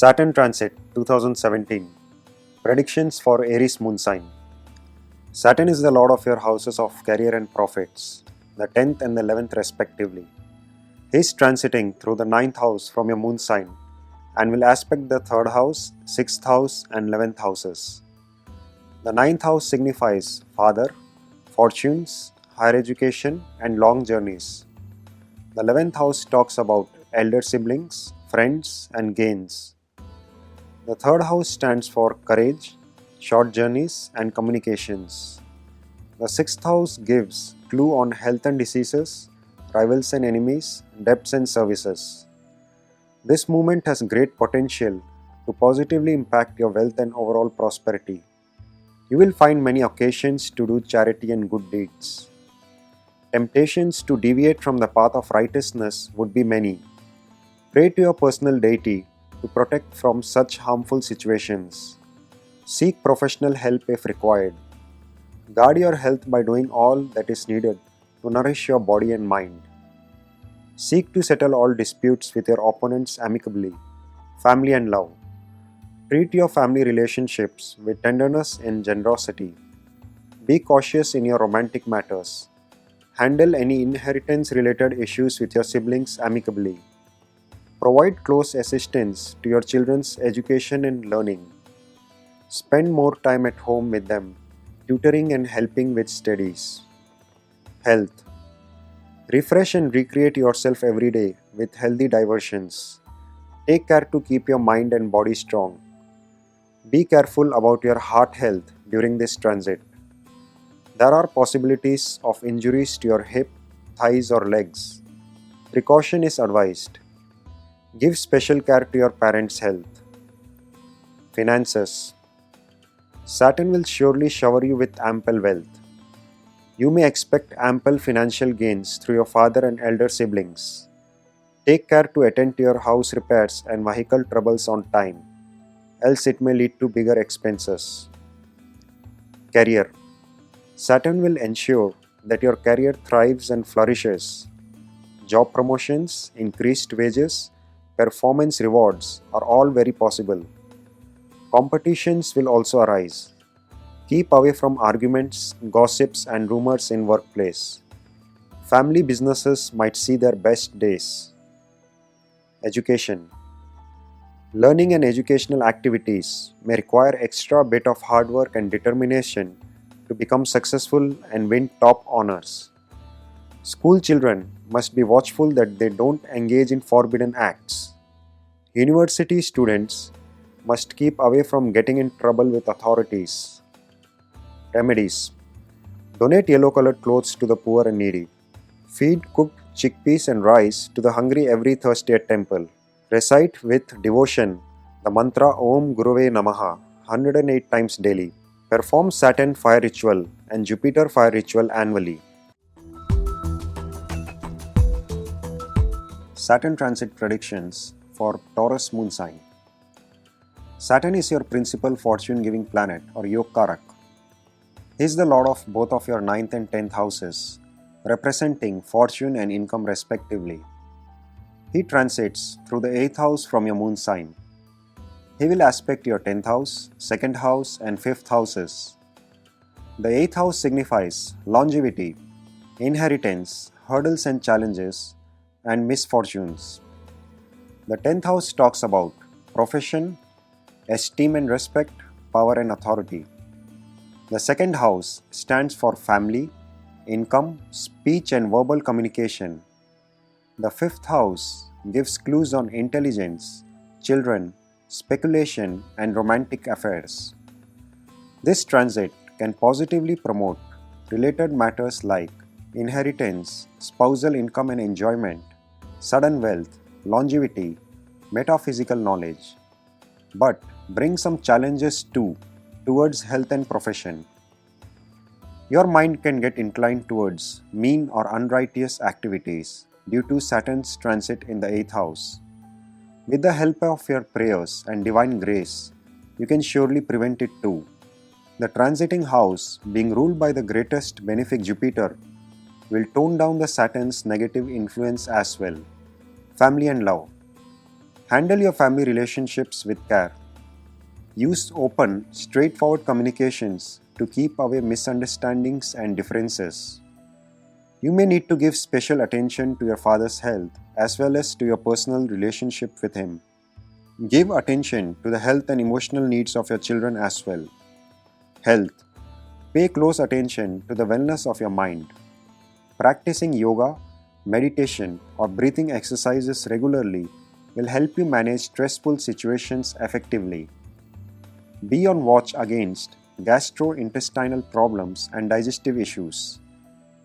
Saturn Transit 2017. Predictions for Aries Moon Sign. Saturn is the lord of your houses of career and profits, the 10th and the 11th respectively. He is transiting through the 9th house from your moon sign and will aspect the 3rd house, 6th house and 11th houses. The 9th house signifies father, fortunes, higher education and long journeys. The 11th house talks about elder siblings, friends and gains. The 3rd house stands for courage, short journeys and communications. The 6th house gives clue on health and diseases, rivals and enemies, debts and services. This movement has great potential to positively impact your wealth and overall prosperity. You will find many occasions to do charity and good deeds. Temptations to deviate from the path of righteousness would be many. Pray to your personal deity to protect from such harmful situations. Seek professional help if required. Guard your health by doing all that is needed to nourish your body and mind. Seek to settle all disputes with your opponents amicably. Family and love. Treat your family relationships with tenderness and generosity. Be cautious in your romantic matters. Handle any inheritance-related issues with your siblings amicably. Provide close assistance to your children's education and learning. Spend more time at home with them, tutoring and helping with studies. Health. Refresh and recreate yourself every day with healthy diversions. Take care to keep your mind and body strong. Be careful about your heart health during this transit. There are possibilities of injuries to your hip, thighs or legs. Precaution is advised. Give special care to your parents' health. Finances. Saturn will surely shower you with ample wealth. You may expect ample financial gains through your father and elder siblings. Take care to attend to your house repairs and vehicle troubles on time, else it may lead to bigger expenses. Career. Saturn will ensure that your career thrives and flourishes. Job promotions, increased wages, performance rewards are all very possible. Competitions will also arise. Keep away from arguments, gossips and rumors in workplace. Family businesses might see their best days. Education. Learning and educational activities may require extra bit of hard work and determination to become successful and win top honors. School children must be watchful that they don't engage in forbidden acts. University students must keep away from getting in trouble with authorities. Remedies. Donate yellow-colored clothes to the poor and needy. Feed cooked chickpeas and rice to the hungry every Thursday at temple. Recite with devotion the mantra Om Guruve Namaha 108 times daily. Perform Saturn fire ritual and Jupiter fire ritual annually. Saturn transit predictions for Taurus moon sign. Saturn is your principal fortune-giving planet or Yogkarak. He is the lord of both of your 9th and 10th houses, representing fortune and income respectively. He transits through the 8th house from your moon sign. He will aspect your 10th house, 2nd house and 5th houses. The 8th house signifies longevity, inheritance, hurdles and challenges, and misfortunes. The 10th house talks about profession, esteem and respect, power and authority. The 2nd house stands for family, income, speech and verbal communication. The 5th house gives clues on intelligence, children, speculation and romantic affairs. This transit can positively promote related matters like inheritance, spousal income and enjoyment, sudden wealth, longevity, metaphysical knowledge, but bring some challenges too towards health and profession. Your mind can get inclined towards mean or unrighteous activities due to Saturn's transit in the 8th house. With the help of your prayers and divine grace, you can surely prevent it too. The transiting house, being ruled by the greatest benefic Jupiter, will tone down the Saturn's negative influence as well. Family and love. Handle your family relationships with care. Use open, straightforward communications to keep away misunderstandings and differences. You may need to give special attention to your father's health as well as to your personal relationship with him. Give attention to the health and emotional needs of your children as well. Health. Pay close attention to the wellness of your mind. Practicing yoga, meditation, or breathing exercises regularly will help you manage stressful situations effectively. Be on watch against gastrointestinal problems and digestive issues.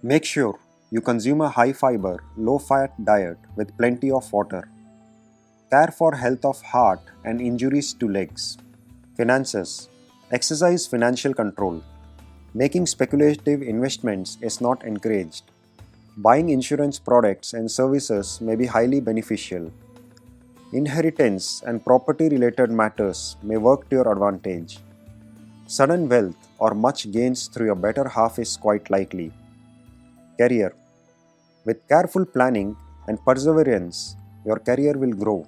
Make sure you consume a high fiber, low fat diet with plenty of water. Care for health of heart and injuries to legs. Finances. Exercise financial control. Making speculative investments is not encouraged. Buying insurance products and services may be highly beneficial. Inheritance and property related matters may work to your advantage. Sudden wealth or much gains through your better half is quite likely. Career. With careful planning and perseverance, your career will grow.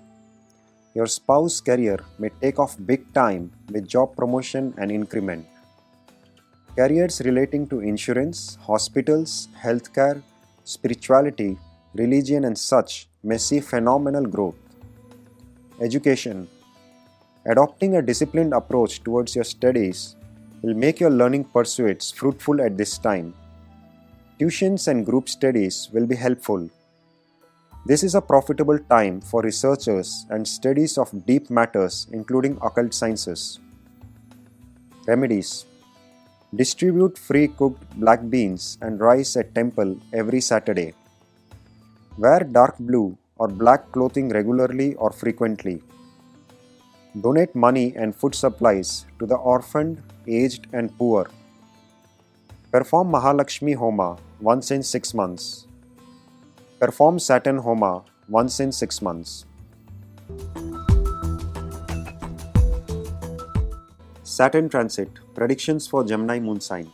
Your spouse's career may take off big time with job promotion and increment. Careers relating to insurance, hospitals, healthcare, spirituality, religion and such may see phenomenal growth. Education. Adopting a disciplined approach towards your studies will make your learning pursuits fruitful at this time. Tuitions and group studies will be helpful. This is a profitable time for researchers and studies of deep matters including occult sciences. Remedies. Distribute free cooked black beans and rice at temple every Saturday. Wear dark blue or black clothing regularly or frequently. Donate money and food supplies to the orphaned, aged and poor. Perform Mahalakshmi Homa once in 6 months. Perform Saturn Homa once in 6 months. Saturn Transit. Predictions for Gemini Moon Sign.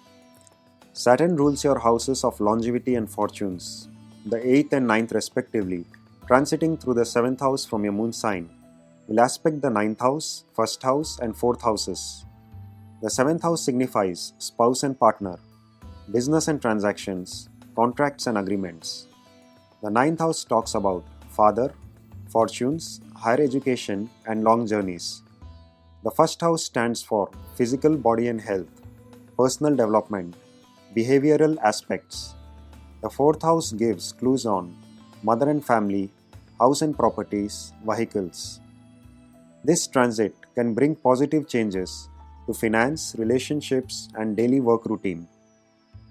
Saturn rules your houses of longevity and fortunes, the 8th and 9th respectively, transiting through the 7th house from your moon sign, will aspect the 9th house, 1st house and 4th houses. The 7th house signifies spouse and partner, business and transactions, contracts and agreements. The 9th house talks about father, fortunes, higher education and long journeys. The 1st house stands for physical body and health, personal development, behavioral aspects. The 4th house gives clues on mother and family, house and properties, vehicles. This transit can bring positive changes to finance, relationships, and daily work routine.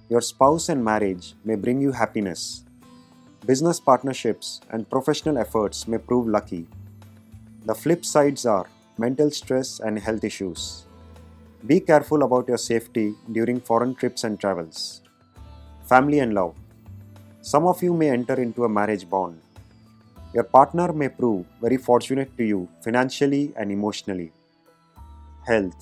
Your spouse and marriage may bring you happiness. Business partnerships and professional efforts may prove lucky. The flip sides are mental stress and health issues. Be careful about your safety during foreign trips and travels. Family and love. Some of you may enter into a marriage bond. Your partner may prove very fortunate to you financially and emotionally. Health.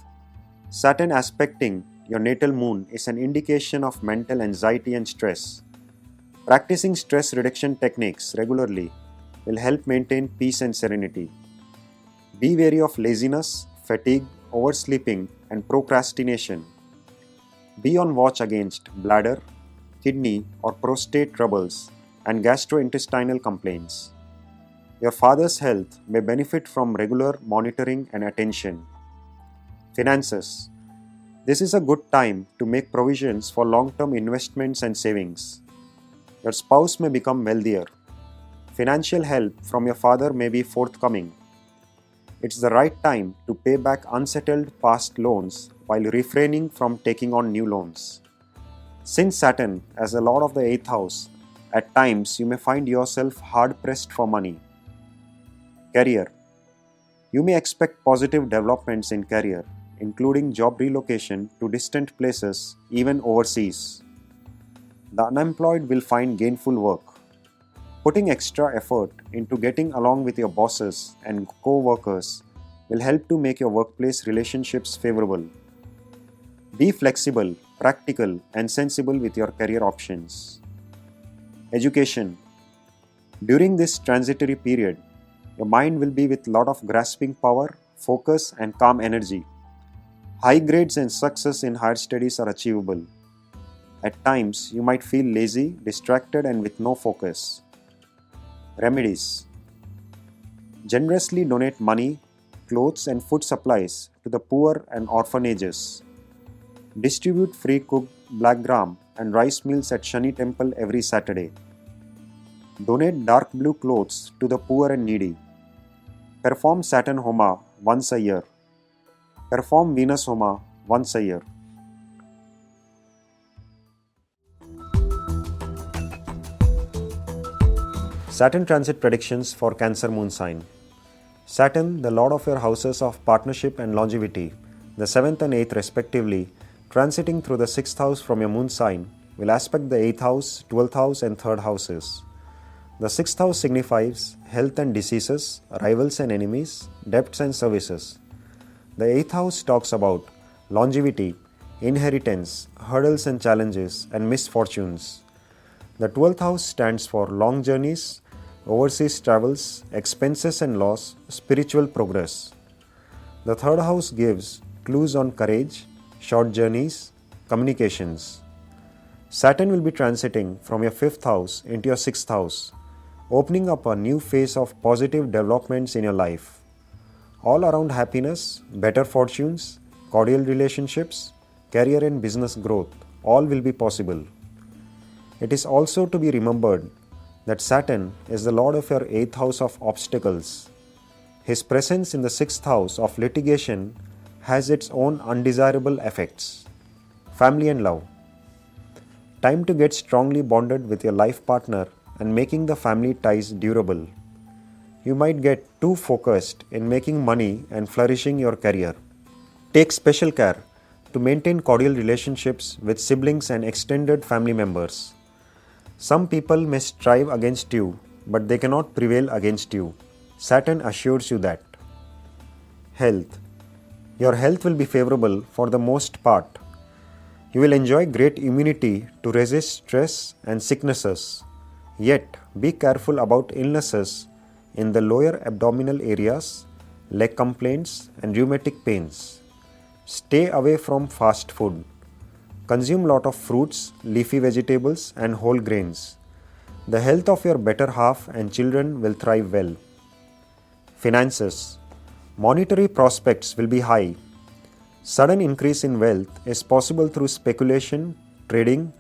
Saturn aspecting your natal moon is an indication of mental anxiety and stress. Practicing stress reduction techniques regularly will help maintain peace and serenity. Be wary of laziness, fatigue, oversleeping, and procrastination. Be on watch against bladder, kidney or prostate troubles and gastrointestinal complaints. Your father's health may benefit from regular monitoring and attention. Finances. This is a good time to make provisions for long-term investments and savings. Your spouse may become wealthier. Financial help from your father may be forthcoming. It's the right time to pay back unsettled past loans while refraining from taking on new loans. Since Saturn as a lord of the 8th house, at times you may find yourself hard-pressed for money. Career. You may expect positive developments in career, including job relocation to distant places, even overseas. The unemployed will find gainful work. Putting extra effort into getting along with your bosses and co-workers will help to make your workplace relationships favorable. Be flexible, practical, and sensible with your career options. Education. During this transitory period, Your mind will be with lot of grasping power, focus and calm energy. High grades and success in higher studies are achievable. At times, you might feel lazy, distracted and with no focus. Remedies: generously donate money, clothes and food supplies to the poor and orphanages. Distribute free cooked black gram and rice meals at Shani temple every Saturday. Donate dark blue clothes to the poor and needy. Perform Saturn Homa once a year. Perform Venus Homa once a year. Saturn transit predictions for Cancer moon sign. Saturn, the lord of your houses of partnership and longevity, the 7th and 8th respectively, transiting through the 6th house from your moon sign, will aspect the 8th house, 12th house and 3rd houses. The 6th house signifies health and diseases, rivals and enemies, debts and services. The 8th house talks about longevity, inheritance, hurdles and challenges, and misfortunes. The 12th house stands for long journeys, overseas travels, expenses and loss, spiritual progress. The 3rd house gives clues on courage, short journeys, communications. Saturn will be transiting from your 5th house into your 6th house, opening up a new phase of positive developments in your life. All around happiness, better fortunes, cordial relationships, career and business growth, all will be possible. It is also to be remembered that Saturn is the lord of your 8th house of obstacles. His presence in the 6th house of litigation has its own undesirable effects. Family and love. Time to get strongly bonded with your life partner and making the family ties durable. You might get too focused in making money and flourishing your career. Take special care to maintain cordial relationships with siblings and extended family members. Some people may strive against you, but they cannot prevail against you. Saturn assures you that. Health. Your health will be favorable for the most part. You will enjoy great immunity to resist stress and sicknesses. Yet, be careful about illnesses in the lower abdominal areas, leg complaints and rheumatic pains. Stay away from fast food. Consume lot of fruits, leafy vegetables and whole grains. The health of your better half and children will thrive well. Finances. Monetary prospects will be high. Sudden increase in wealth is possible through speculation, trading,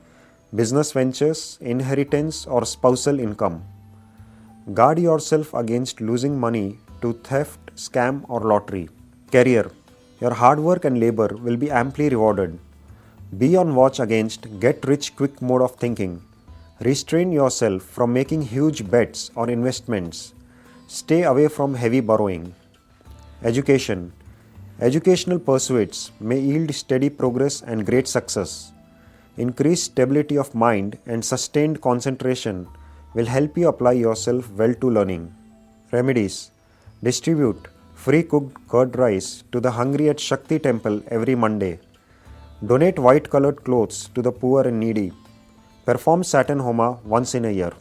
business ventures, inheritance or spousal income. Guard yourself against losing money to theft, scam or lottery. Career. Your hard work and labor will be amply rewarded. Be on watch against get-rich-quick mode of thinking. Restrain yourself from making huge bets or investments. Stay away from heavy borrowing. Education. Educational pursuits may yield steady progress and great success. Increased stability of mind and sustained concentration will help you apply yourself well to learning. Remedies. Distribute free cooked curd rice to the hungry at Shakti temple every Monday. Donate white colored clothes to the poor and needy. Perform Saturn Homa once in a year.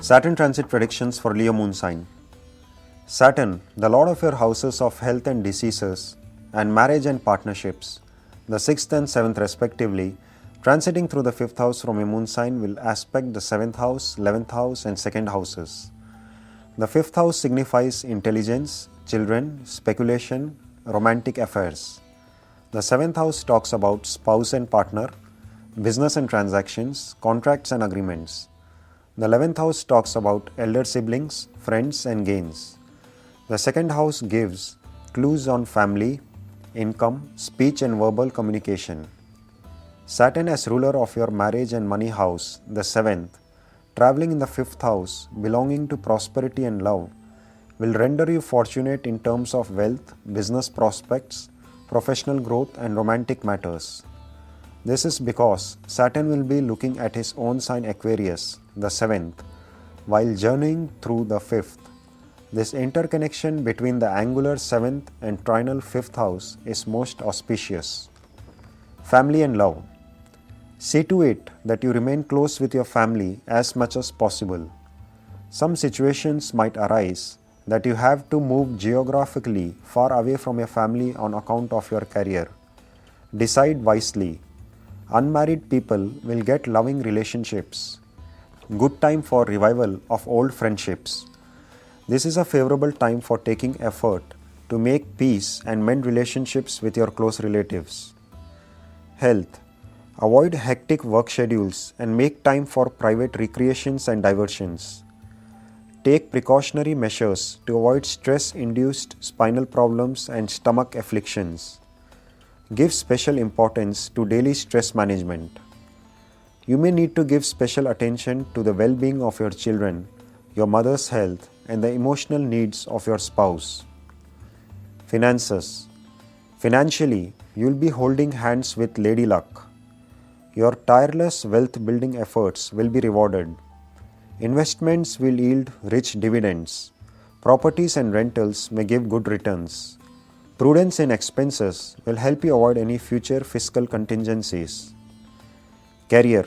Saturn transit predictions for Leo moon sign. Saturn, the lord of your houses of health and diseases, and marriage and partnerships, the 6th and 7th respectively, transiting through the 5th house from your moon sign will aspect the 7th house, 11th house and 2nd houses. The 5th house signifies intelligence, children, speculation, romantic affairs. The 7th house talks about spouse and partner, business and transactions, contracts and agreements. The 11th house talks about elder siblings, friends and gains. The 2nd house gives clues on family, income, speech and verbal communication. Saturn as ruler of your marriage and money house, the 7th, traveling in the 5th house belonging to prosperity and love, will render you fortunate in terms of wealth, business prospects, professional growth and romantic matters. This is because Saturn will be looking at his own sign Aquarius, the 7th, while journeying through the 5th. This interconnection between the angular 7th and trinal 5th house is most auspicious. Family and love. See to it that you remain close with your family as much as possible. Some situations might arise that you have to move geographically far away from your family on account of your career. Decide wisely. Unmarried people will get loving relationships. Good time for revival of old friendships. This is a favorable time for taking effort to make peace and mend relationships with your close relatives. Health. Avoid hectic work schedules and make time for private recreations and diversions. Take precautionary measures to avoid stress-induced spinal problems and stomach afflictions. Give special importance to daily stress management. You may need to give special attention to the well-being of your children, your mother's health, and the emotional needs of your spouse. Finances. Financially, you will be holding hands with Lady Luck. Your tireless wealth-building efforts will be rewarded. Investments will yield rich dividends. Properties and rentals may give good returns. Prudence in expenses will help you avoid any future fiscal contingencies. Career.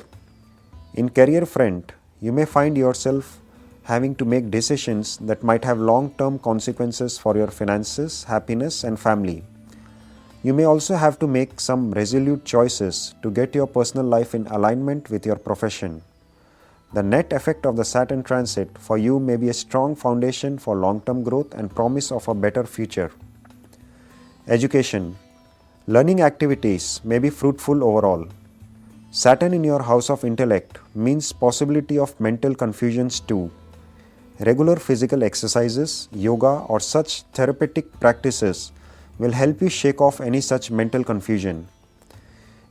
In career front, you may find yourself having to make decisions that might have long-term consequences for your finances, happiness, and family. You may also have to make some resolute choices to get your personal life in alignment with your profession. The net effect of the Saturn transit for you may be a strong foundation for long-term growth and promise of a better future. Education. Learning activities may be fruitful overall. Saturn in your house of intellect means possibility of mental confusions too. Regular physical exercises, yoga, or such therapeutic practices will help you shake off any such mental confusion.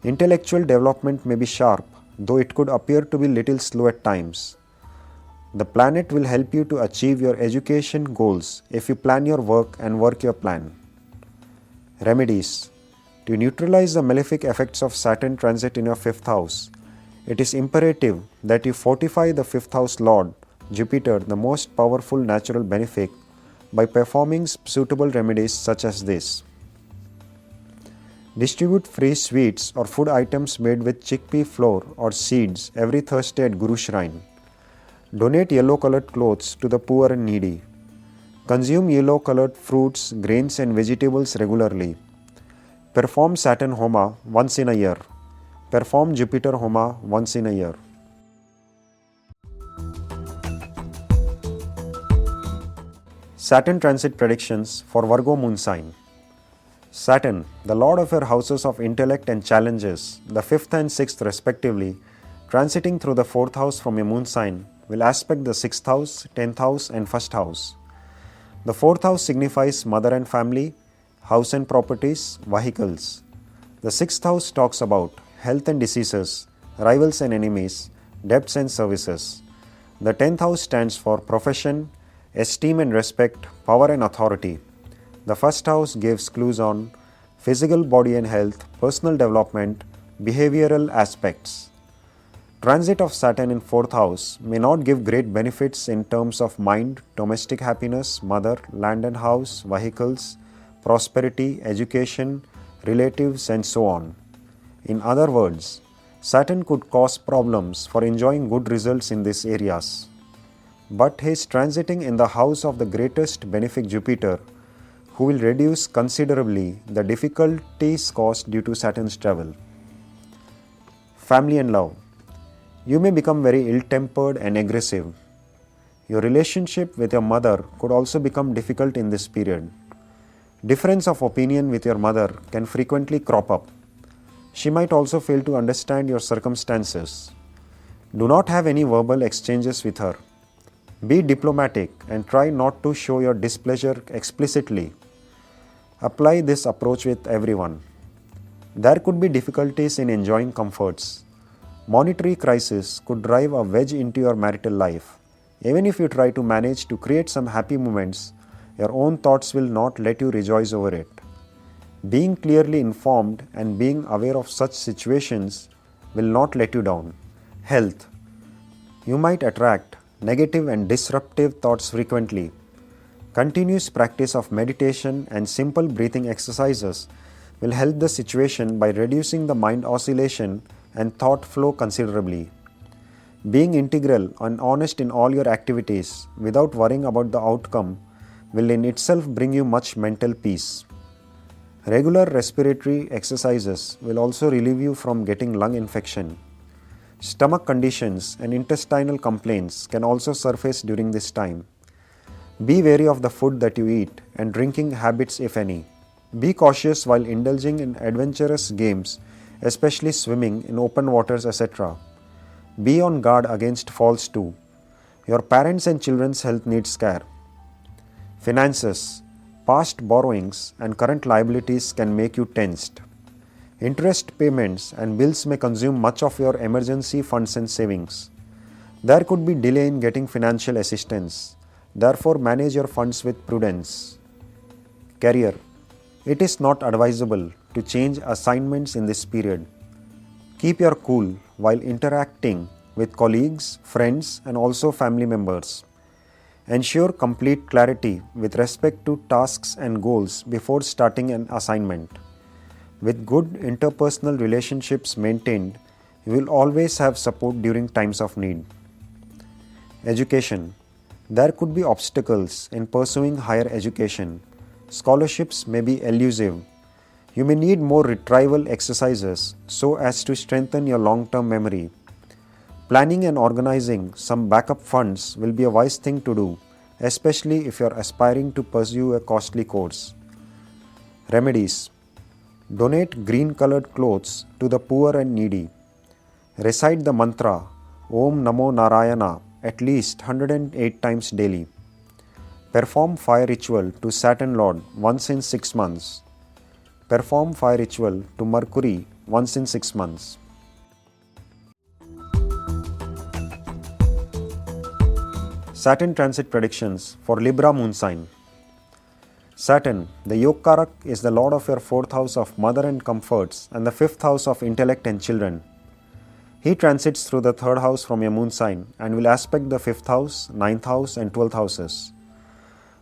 Intellectual development may be sharp, though it could appear to be little slow at times. The planet will help you to achieve your education goals if you plan your work and work your plan. Remedies. To neutralize the malefic effects of Saturn transit in your 5th house, it is imperative that you fortify the 5th house Lord, Jupiter, the most powerful natural benefic, by performing suitable remedies such as this. Distribute free sweets or food items made with chickpea flour or seeds every Thursday at Guru Shrine. Donate yellow-colored clothes to the poor and needy. Consume yellow-colored fruits, grains, and vegetables regularly. Perform Saturn Homa once in a year. Perform Jupiter Homa once in a year. Saturn transit predictions for Virgo moon sign. Saturn, the lord of your houses of intellect and challenges, the 5th and 6th respectively, transiting through the 4th house from your moon sign, will aspect the 6th house, 10th house, and 1st house. The 4th house signifies mother and family, house and properties, vehicles. The 6th house talks about health and diseases, rivals and enemies, debts and services. The 10th house stands for profession, esteem and respect, power and authority. The 1st house gives clues on physical body and health, personal development, behavioral aspects. Transit of Saturn in 4th house may not give great benefits in terms of mind, domestic happiness, mother, land and house, vehicles, prosperity, education, relatives, and so on. In other words, Saturn could cause problems for enjoying good results in these areas. But he is transiting in the house of the greatest benefic Jupiter, who will reduce considerably the difficulties caused due to Saturn's travel. Family and love. You may become very ill-tempered and aggressive. Your relationship with your mother could also become difficult in this period. Difference of opinion with your mother can frequently crop up. She might also fail to understand your circumstances. Do not have any verbal exchanges with her. Be diplomatic and try not to show your displeasure explicitly. Apply this approach with everyone. There could be difficulties in enjoying comforts. Monetary crisis could drive a wedge into your marital life. Even if you try to manage to create some happy moments, your own thoughts will not let you rejoice over it. Being clearly informed and being aware of such situations will not let you down. Health. You might attract negative and disruptive thoughts frequently. Continuous practice of meditation and simple breathing exercises will help the situation by reducing the mind oscillation and thought flow considerably. Being integral and honest in all your activities without worrying about the outcome will in itself bring you much mental peace. Regular respiratory exercises will also relieve you from getting lung infection. Stomach conditions and intestinal complaints can also surface during this time. Be wary of the food that you eat and drinking habits if any. Be cautious while indulging in adventurous games, especially swimming in open waters, etc. Be on guard against falls too. Your parents' and children's health needs care. Finances. Past borrowings and current liabilities can make you tensed. Interest payments and bills may consume much of your emergency funds and savings. There could be delay in getting financial assistance. Therefore, manage your funds with prudence. Career. It is not advisable to change assignments in this period. Keep your cool while interacting with colleagues, friends, and also family members. Ensure complete clarity with respect to tasks and goals before starting an assignment. With good interpersonal relationships maintained, you will always have support during times of need. Education. There could be obstacles in pursuing higher education. Scholarships may be elusive. You may need more retrieval exercises so as to strengthen your long-term memory. Planning and organizing some backup funds will be a wise thing to do, especially if you are aspiring to pursue a costly course. Remedies. Donate green-colored clothes to the poor and needy. Recite the mantra Om Namo Narayana at least 108 times daily. Perform fire ritual to Saturn Lord once in 6 months. Perform fire ritual to Mercury once in 6 months. Saturn transit predictions for Libra moon sign. Saturn, the Yogkarak, is the lord of your 4th house of mother and comforts and the 5th house of intellect and children. He transits through the 3rd house from your moon sign and will aspect the 5th house, 9th house and 12th houses.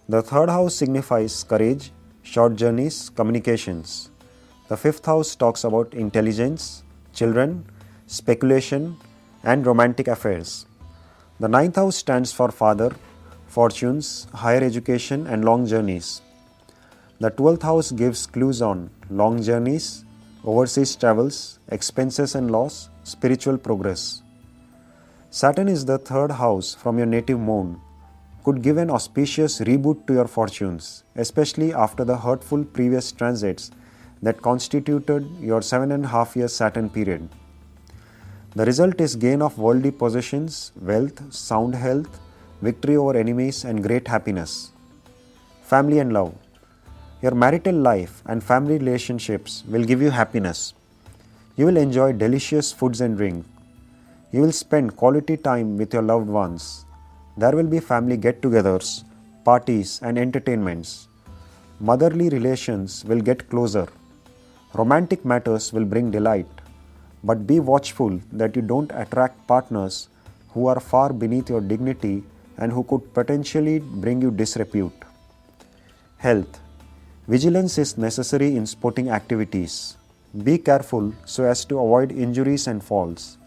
The 3rd house signifies courage, short journeys, communications. The 5th house talks about intelligence, children, speculation and romantic affairs. The 9th house stands for father, fortunes, higher education and long journeys. The 12th house gives clues on long journeys, overseas travels, expenses and loss, spiritual progress. Saturn is the 3rd house from your native moon, could give an auspicious reboot to your fortunes, especially after the hurtful previous transits that constituted your 7.5 year Saturn period. The result is gain of worldly possessions, wealth, sound health, victory over enemies and great happiness. Family and love. Your marital life and family relationships will give you happiness. You will enjoy delicious foods and drink. You will spend quality time with your loved ones. There will be family get-togethers, parties and entertainments. Motherly relations will get closer. Romantic matters will bring delight. But be watchful that you don't attract partners who are far beneath your dignity and who could potentially bring you disrepute. Health. Vigilance is necessary in sporting activities. Be careful so as to avoid injuries and falls.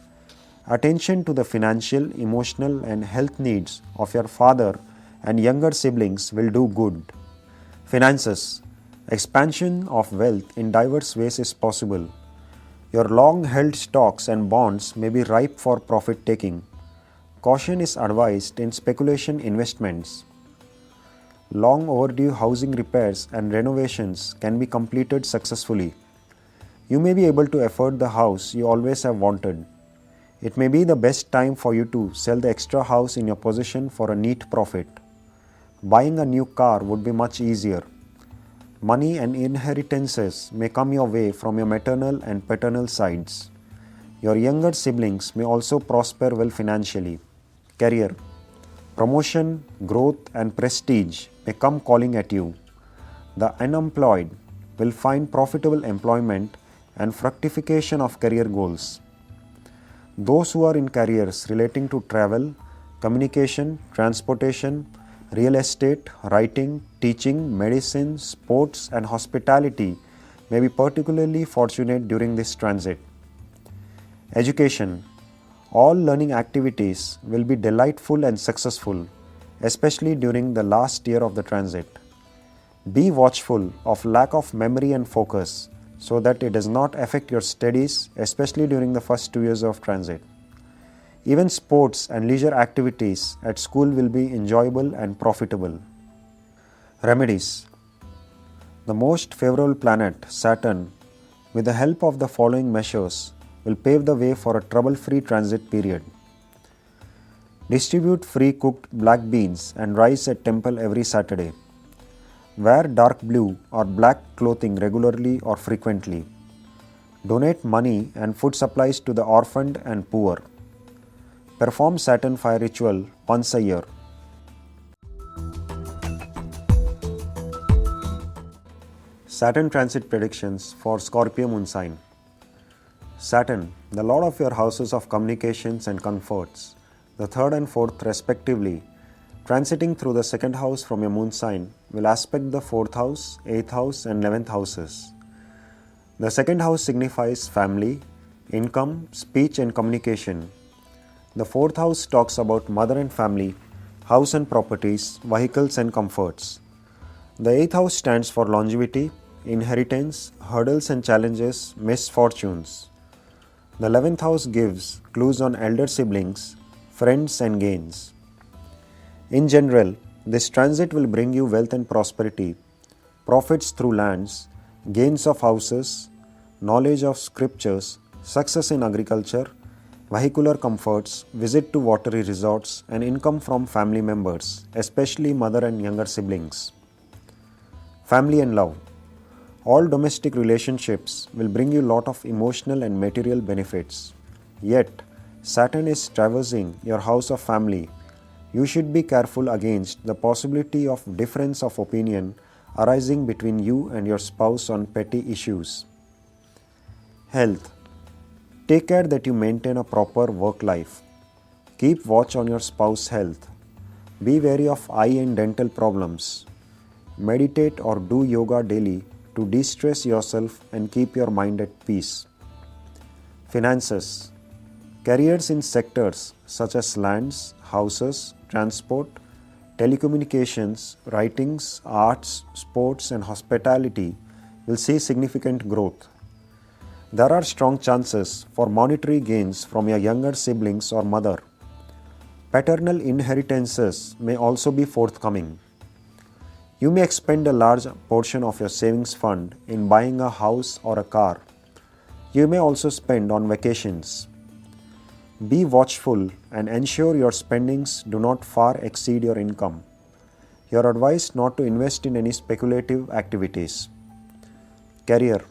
Attention to the financial, emotional and health needs of your father and younger siblings will do good. Finances. Expansion of wealth in diverse ways is possible. Your long-held stocks and bonds may be ripe for profit-taking. Caution is advised in speculation investments. Long overdue housing repairs and renovations can be completed successfully. You may be able to afford the house you always have wanted. It may be the best time for you to sell the extra house in your possession for a neat profit. Buying a new car would be much easier. Money and inheritances may come your way from your maternal and paternal sides. Your younger siblings may also prosper well financially. Career. Promotion, growth and prestige may come calling at you. The unemployed will find profitable employment and fructification of career goals. Those who are in careers relating to travel, communication, transportation, real estate, writing, teaching, medicine, sports and hospitality may be particularly fortunate during this transit. Education. All learning activities will be delightful and successful, especially during the last year of the transit. Be watchful of lack of memory and focus so that it does not affect your studies, especially during the first 2 years of transit. Even sports and leisure activities at school will be enjoyable and profitable. Remedies. The most favorable planet, Saturn, with the help of the following measures, will pave the way for a trouble-free transit period. Distribute free cooked black beans and rice at temple every Saturday. Wear dark blue or black clothing regularly or frequently. Donate money and food supplies to the orphaned and poor. Perform Saturn fire ritual once a year. Saturn transit predictions for Scorpio moon sign. Saturn, the lord of your houses of communications and comforts, the third and fourth respectively, transiting through the second house from your moon sign, will aspect the fourth house, eighth house, and 11th houses. The second house signifies family, income, speech, and communication. The fourth house talks about mother and family, house and properties, vehicles, and comforts. The eighth house stands for longevity, inheritance, hurdles and challenges, misfortunes. The 11th house gives clues on elder siblings, friends, and gains. In general, this transit will bring you wealth and prosperity, profits through lands, gains of houses, knowledge of scriptures, success in agriculture, vehicular comforts, visit to watery resorts, and income from family members, especially mother and younger siblings. Family and love. All domestic relationships will bring you a lot of emotional and material benefits. Yet, Saturn is traversing your house of family. You should be careful against the possibility of difference of opinion arising between you and your spouse on petty issues. Health. Take care that you maintain a proper work life. Keep watch on your spouse's health. Be wary of eye and dental problems. Meditate or do yoga daily to de-stress yourself and keep your mind at peace. Finances. Careers in sectors such as lands, houses, transport, telecommunications, writings, arts, sports, and hospitality will see significant growth. There are strong chances for monetary gains from your younger siblings or mother. Paternal inheritances may also be forthcoming. You may expend a large portion of your savings fund in buying a house or a car. You may also spend on vacations. Be watchful and ensure your spendings do not far exceed your income. You are advised not to invest in any speculative activities. Career.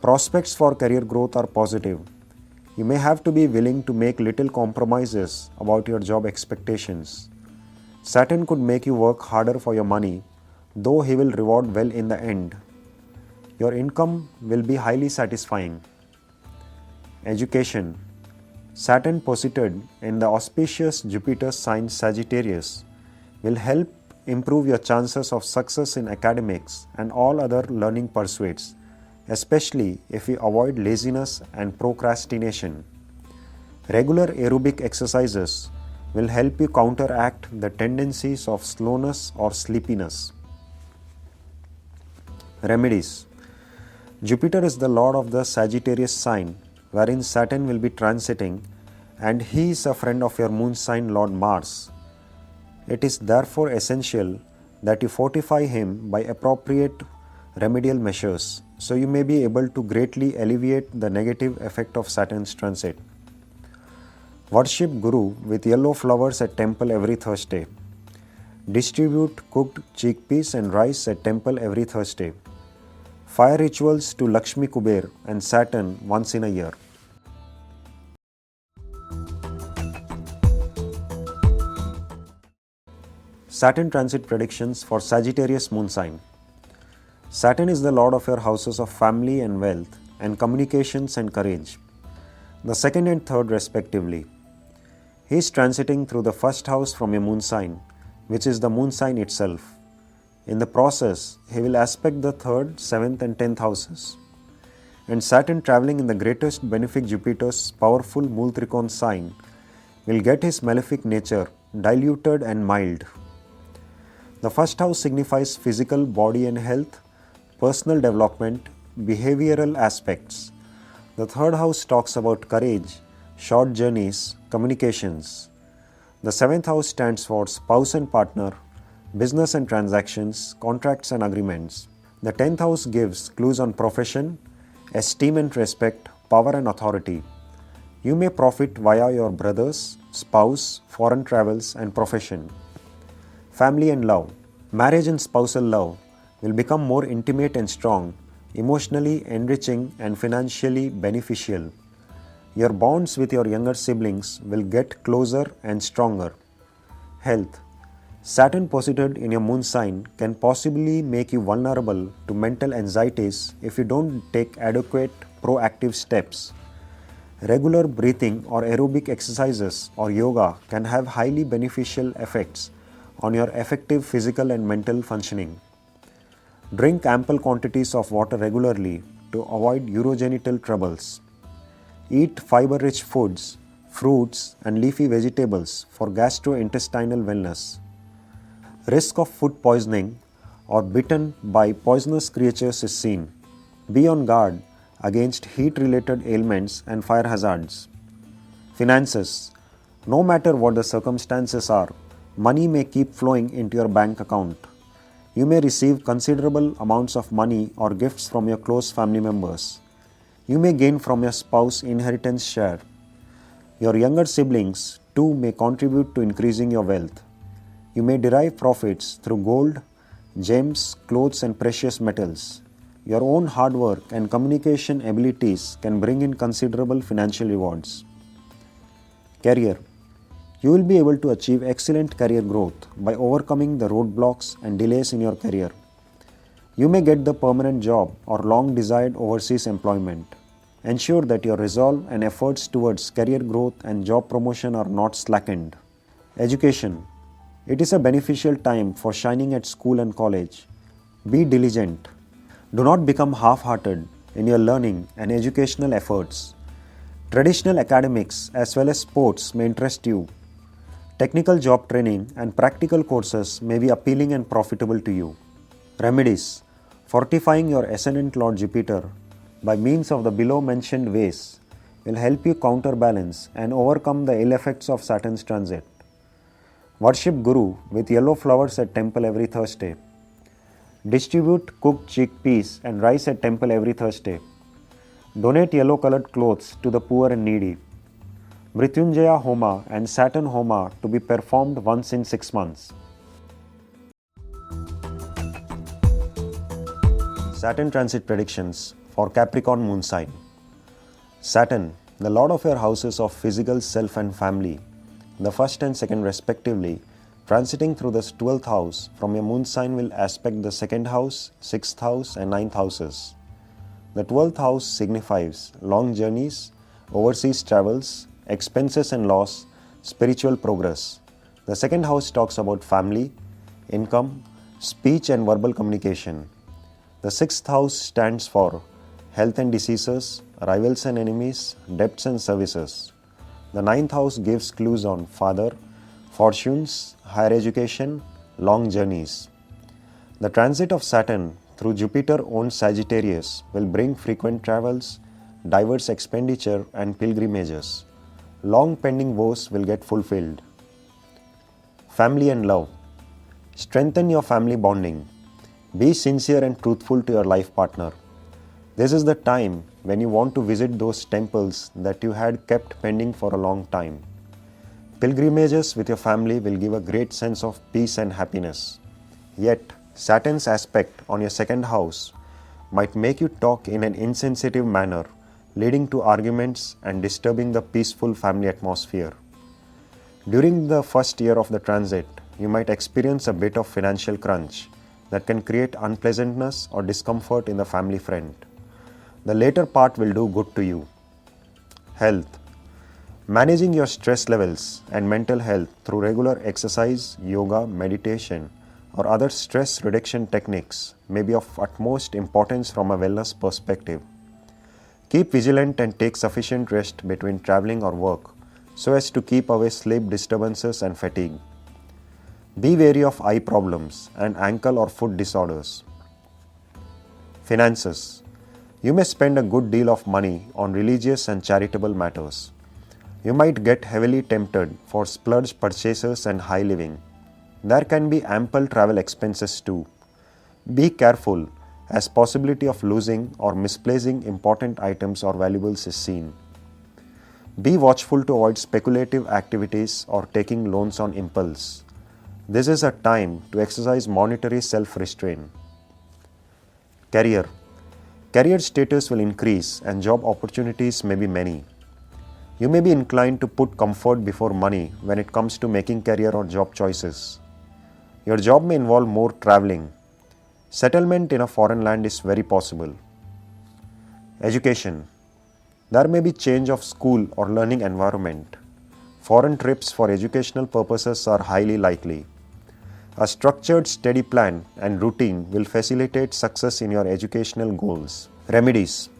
Prospects for career growth are positive. You may have to be willing to make little compromises about your job expectations. Saturn could make you work harder for your money, though he will reward well in the end. Your income will be highly satisfying. Education. Saturn posited in the auspicious Jupiter sign Sagittarius will help improve your chances of success in academics and all other learning pursuits, especially if you avoid laziness and procrastination. Regular aerobic exercises will help you counteract the tendencies of slowness or sleepiness. Remedies. Jupiter is the lord of the Sagittarius sign, wherein Saturn will be transiting, and he is a friend of your moon sign Lord Mars. It is therefore essential that you fortify him by appropriate remedial measures, so you may be able to greatly alleviate the negative effect of Saturn's transit. Worship Guru with yellow flowers at temple every Thursday. Distribute cooked chickpeas and rice at temple every Thursday. Fire rituals to Lakshmi Kuber and Saturn once in a year. Saturn transit predictions for Sagittarius moon sign. Saturn is the lord of your houses of family and wealth and communications and courage, the second and third respectively. He is transiting through the first house from your moon sign, which is the moon sign itself. In the process, he will aspect the 3rd, 7th and 10th houses. and Saturn traveling in the greatest benefic Jupiter's powerful Multrikon sign will get his malefic nature diluted and mild. The first house signifies physical body and health, personal development, behavioral aspects. The third house talks about courage, short journeys, communications. The seventh house stands for spouse and partner, business and transactions, contracts and agreements. The 10th house gives clues on profession, esteem and respect, power and authority. You may profit via your brothers, spouse, foreign travels and profession. Family and love. Marriage and spousal love will become more intimate and strong, emotionally enriching and financially beneficial. Your bonds with your younger siblings will get closer and stronger. Health. Saturn posited in your moon sign can possibly make you vulnerable to mental anxieties if you don't take adequate proactive steps. Regular breathing or aerobic exercises or yoga can have highly beneficial effects on your effective physical and mental functioning. Drink ample quantities of water regularly to avoid urogenital troubles. Eat fiber-rich foods, fruits and leafy vegetables for gastrointestinal wellness. Risk of food poisoning or bitten by poisonous creatures is seen. Be on guard against heat-related ailments and fire hazards. Finances. No matter what the circumstances are, money may keep flowing into your bank account. You may receive considerable amounts of money or gifts from your close family members. You may gain from your spouse's inheritance share. Your younger siblings too may contribute to increasing your wealth. You may derive profits through gold, gems, clothes and precious metals. Your own hard work and communication abilities can bring in considerable financial rewards. Career. You will be able to achieve excellent career growth by overcoming the roadblocks and delays in your career. You may get the permanent job or long desired overseas employment. Ensure that your resolve and efforts towards career growth and job promotion are not slackened. Education. It is a beneficial time for shining at school and college. Be diligent. Do not become half-hearted in your learning and educational efforts. Traditional academics as well as sports may interest you. Technical job training and practical courses may be appealing and profitable to you. Remedies. Fortifying your ascendant Lord Jupiter by means of the below mentioned ways will help you counterbalance and overcome the ill effects of Saturn's transit. Worship Guru with yellow flowers at temple every Thursday. Distribute cooked chickpeas and rice at temple every Thursday. Donate yellow colored clothes to the poor and needy. Mrityunjaya Homa and Saturn Homa to be performed once in 6 months. Saturn transit predictions for Capricorn moon sign. Saturn, the lord of your houses of physical self and family, the first and second respectively, transiting through the 12th house from your moon sign will aspect the 2nd house, 6th house and 9th houses. The 12th house signifies long journeys, overseas travels, expenses and loss, spiritual progress. The 2nd house talks about family, income, speech and verbal communication. The 6th house stands for health and diseases, rivals and enemies, debts and services. The 9th house gives clues on father, fortunes, higher education, long journeys. The transit of Saturn through Jupiter-owned Sagittarius will bring frequent travels, diverse expenditure and pilgrimages. Long pending woes will get fulfilled. Family and love. Strengthen your family bonding. Be sincere and truthful to your life partner. This is the time when you want to visit those temples that you had kept pending for a long time. Pilgrimages with your family will give a great sense of peace and happiness. Yet, Saturn's aspect on your 2nd house might make you talk in an insensitive manner, leading to arguments and disturbing the peaceful family atmosphere. During the first year of the transit, you might experience a bit of financial crunch that can create unpleasantness or discomfort in the family front. The later part will do good to you. Health. Managing your stress levels and mental health through regular exercise, yoga, meditation, or other stress reduction techniques may be of utmost importance from a wellness perspective. Keep vigilant and take sufficient rest between traveling or work so as to keep away sleep disturbances and fatigue. Be wary of eye problems and ankle or foot disorders. Finances. You may spend a good deal of money on religious and charitable matters. You might get heavily tempted for splurge purchases and high living. There can be ample travel expenses too. Be careful as possibility of losing or misplacing important items or valuables is seen. Be watchful to avoid speculative activities or taking loans on impulse. This is a time to exercise monetary self-restraint. Career. Career status will increase and job opportunities may be many. You may be inclined to put comfort before money when it comes to making career or job choices. Your job may involve more traveling. Settlement in a foreign land is very possible. Education. There may be change of school or learning environment. Foreign trips for educational purposes are highly likely. A structured, steady plan and routine will facilitate success in your educational goals. Remedies.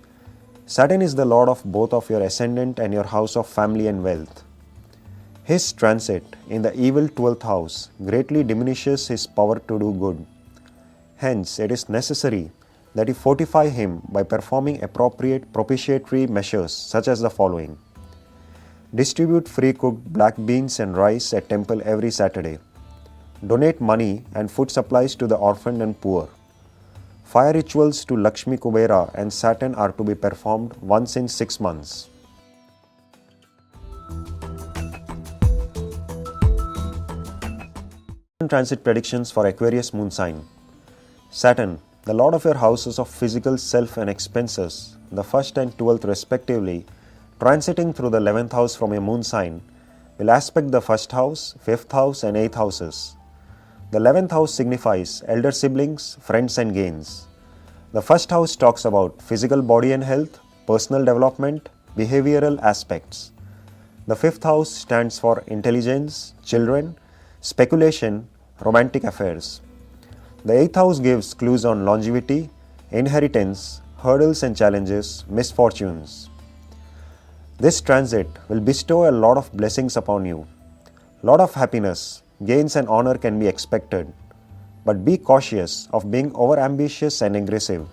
Saturn is the lord of both of your ascendant and your house of family and wealth. His transit in the evil 12th house greatly diminishes his power to do good. Hence, it is necessary that you fortify him by performing appropriate propitiatory measures such as the following. Distribute free cooked black beans and rice at temple every Saturday. Donate money and food supplies to the orphan and poor. Fire rituals to Lakshmi Kubera and Saturn are to be performed once in 6 months. Transit predictions for Aquarius moon sign. Saturn, the lord of your houses of physical self and expenses, the 1st and 12th respectively, transiting through the 11th house from a moon sign, will aspect the 1st house, 5th house and 8th houses. The 11th house signifies elder siblings, friends and gains. The 1st house talks about physical body and health, personal development, behavioral aspects. The 5th house stands for intelligence, children, speculation, romantic affairs. The 8th house gives clues on longevity, inheritance, hurdles and challenges, misfortunes. This transit will bestow a lot of blessings upon you. Lot of happiness, gains and honor can be expected. But be cautious of being overambitious and aggressive.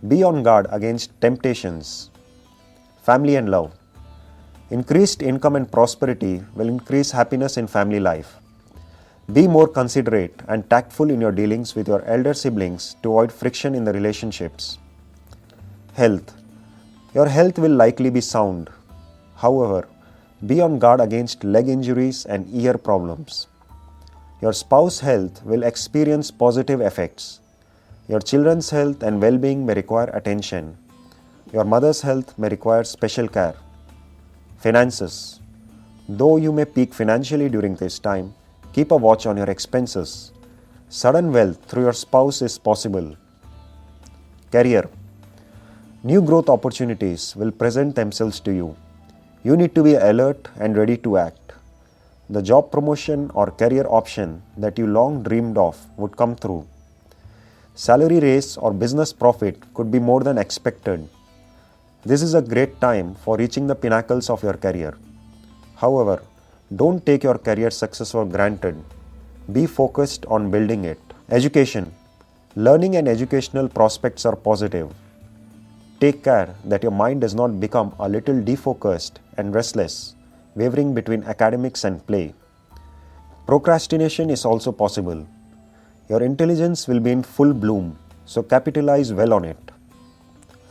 Be on guard against temptations. Family and love. Increased income and prosperity will increase happiness in family life. Be more considerate and tactful in your dealings with your elder siblings to avoid friction in the relationships. Health. Your health will likely be sound. However, be on guard against leg injuries and ear problems. Your spouse's health will experience positive effects. Your children's health and well-being may require attention. Your mother's health may require special care. Finances. Though you may peak financially during this time, keep a watch on your expenses. Sudden wealth through your spouse is possible. Career. New growth opportunities will present themselves to you. You need to be alert and ready to act. The job promotion or career option that you long dreamed of would come through. Salary raise or business profit could be more than expected. This is a great time for reaching the pinnacles of your career. However, don't take your career success for granted. Be focused on building it. Education. Learning and educational prospects are positive. Take care that your mind does not become a little defocused and restless, wavering between academics and play. Procrastination is also possible. Your intelligence will be in full bloom, so capitalize well on it.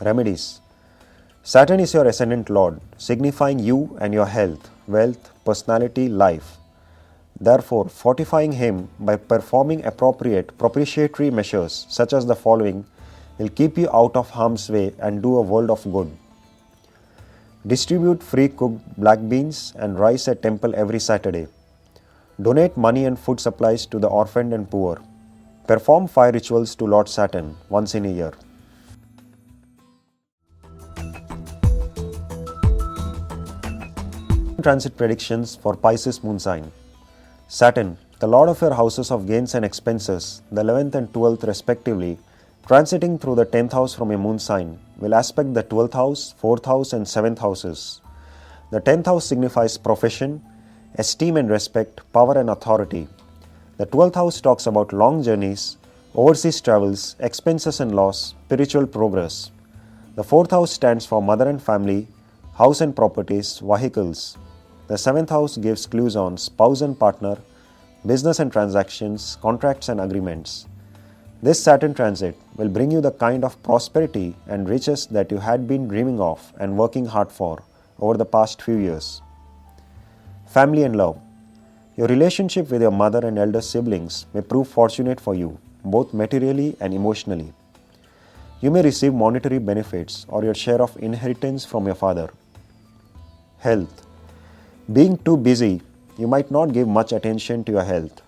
Remedies. Saturn is your ascendant lord, signifying you and your health, wealth, personality, life. Therefore, fortifying him by performing appropriate propitiatory measures such as the following will keep you out of harm's way and do a world of good. Distribute free cooked black beans and rice at temple every Saturday. Donate money and food supplies to the orphaned and poor. Perform fire rituals to Lord Saturn once in a year. Transit predictions for Pisces moon sign. Saturn, the lord of your houses of gains and expenses, the 11th and 12th respectively, transiting through the 10th house from a moon sign will aspect the 12th house, 4th house and 7th houses. The 10th house signifies profession, esteem and respect, power and authority. The 12th house talks about long journeys, overseas travels, expenses and loss, spiritual progress. The 4th house stands for mother and family, house and properties, vehicles. The 7th house gives clues on spouse and partner, business and transactions, contracts and agreements. This Saturn transit will bring you the kind of prosperity and riches that you had been dreaming of and working hard for over the past few years. Family and love. Your relationship with your mother and elder siblings may prove fortunate for you, both materially and emotionally. You may receive monetary benefits or your share of inheritance from your father. Health. Being too busy, you might not give much attention to your health.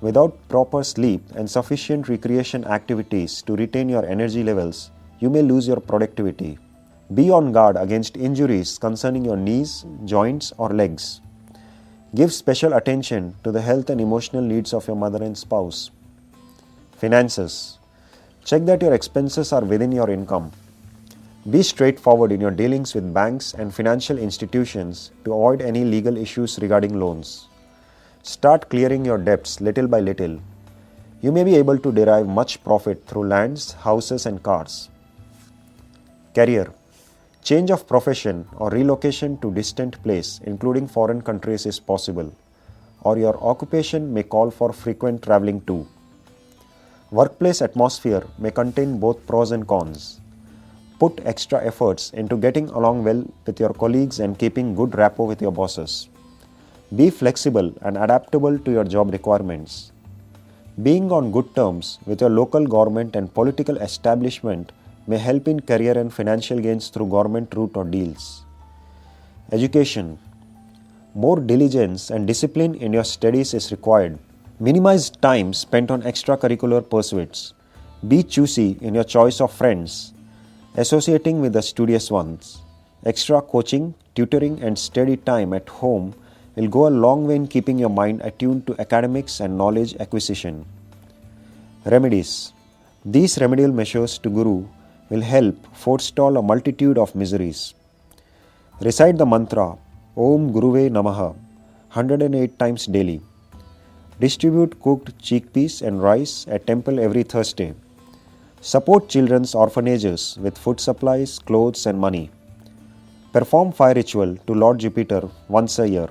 Without proper sleep and sufficient recreation activities to retain your energy levels, you may lose your productivity. Be on guard against injuries concerning your knees, joints, or legs. Give special attention to the health and emotional needs of your mother and spouse. Finances. Check that your expenses are within your income. Be straightforward in your dealings with banks and financial institutions to avoid any legal issues regarding loans. Start clearing your debts little by little. You may be able to derive much profit through lands, houses, and cars. Career. Change of profession or relocation to distant place, including foreign countries, is possible, or your occupation may call for frequent traveling too. Workplace atmosphere may contain both pros and cons. Put extra efforts into getting along well with your colleagues and keeping good rapport with your bosses. Be flexible and adaptable to your job requirements. Being on good terms with your local government and political establishment may help in career and financial gains through government route or deals. Education. More diligence and discipline in your studies is required. Minimize time spent on extracurricular pursuits. Be choosy in your choice of friends, associating with the studious ones. Extra coaching, tutoring, and study time at home will go a long way in keeping your mind attuned to academics and knowledge acquisition. Remedies. These remedial measures to Guru will help forestall a multitude of miseries. Recite the mantra Om Guruve Namaha 108 times daily. Distribute cooked chickpeas and rice at temple every Thursday. Support children's orphanages with food supplies, clothes and money. Perform fire ritual to Lord Jupiter once a year.